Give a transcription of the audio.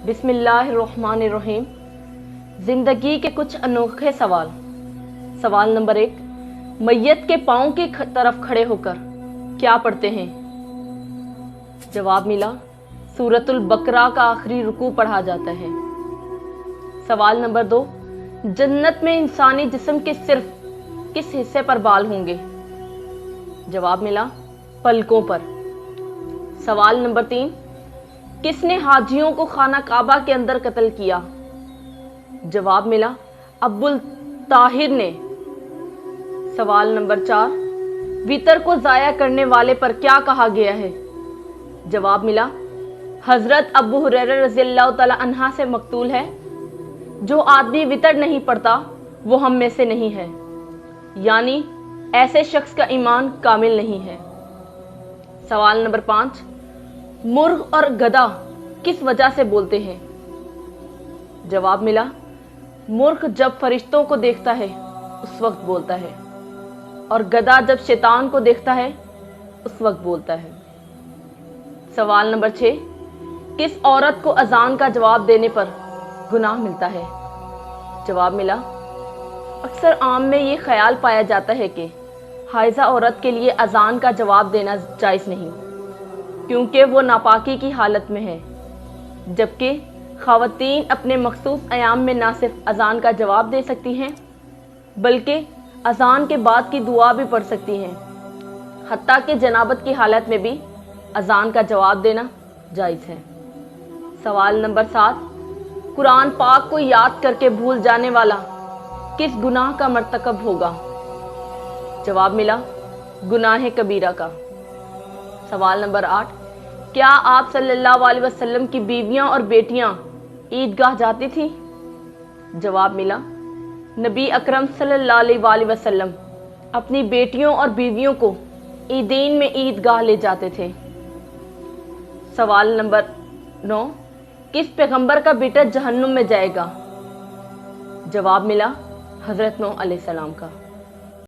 بسم اللہ الرحمن الرحیم۔ زندگی کے کچھ انوکھے سوال۔ سوال نمبر 1، میت کے پاؤں کی طرف کھڑے ہو کر کیا پڑھتے ہیں؟ جواب ملا، سورۃ البقرہ کا آخری رکوع پڑھا جاتا ہے۔ سوال نمبر 2، جنت میں انسانی جسم کے صرف کس حصے پر بال ہوں گے؟ جواب ملا، پلکوں پر۔ سوال نمبر 3، کس نے حاجیوں کو خانہ کعبہ کے اندر قتل کیا؟ جواب ملا، ابو الطاہر نے۔ سوال نمبر 4، وتر کو ضائع کرنے والے پر کیا کہا گیا ہے؟ جواب ملا، حضرت ابو ہریرہ رضی اللہ تعالی عنہ سے مقتول ہے، جو آدمی وتر نہیں پڑھتا وہ ہم میں سے نہیں ہے، یعنی ایسے شخص کا ایمان کامل نہیں ہے۔ سوال نمبر 5، مرغ اور گدھا کس وجہ سے بولتے ہیں؟ جواب ملا، مرغ جب فرشتوں کو دیکھتا ہے اس وقت بولتا ہے، اور گدھا جب شیطان کو دیکھتا ہے اس وقت بولتا ہے۔ سوال نمبر 6، کس عورت کو اذان کا جواب دینے پر گناہ ملتا ہے؟ جواب ملا، اکثر عام میں یہ خیال پایا جاتا ہے کہ حائضہ عورت کے لیے اذان کا جواب دینا جائز نہیں، کیونکہ وہ ناپاکی کی حالت میں ہے، جبکہ خواتین اپنے مخصوص ایام میں نہ صرف اذان کا جواب دے سکتی ہیں بلکہ اذان کے بعد کی دعا بھی پڑھ سکتی ہیں، حتیٰ کہ جنابت کی حالت میں بھی اذان کا جواب دینا جائز ہے۔ سوال نمبر 7، قرآن پاک کو یاد کر کے بھول جانے والا کس گناہ کا مرتکب ہوگا؟ جواب ملا، گناہ کبیرہ کا۔ سوال نمبر 8، کیا آپ صلی اللہ علیہ وسلم کی بیویاں اور بیٹیاں عیدگاہ جاتی تھیں؟ جواب ملا، نبی اکرم صلی اللہ علیہ وسلم اپنی بیٹیوں اور بیویوں کو عیدین میں عیدگاہ لے جاتے تھے۔ سوال نمبر 9، کس پیغمبر کا بیٹا جہنم میں جائے گا؟ جواب ملا، حضرت نوح علیہ السلام کا۔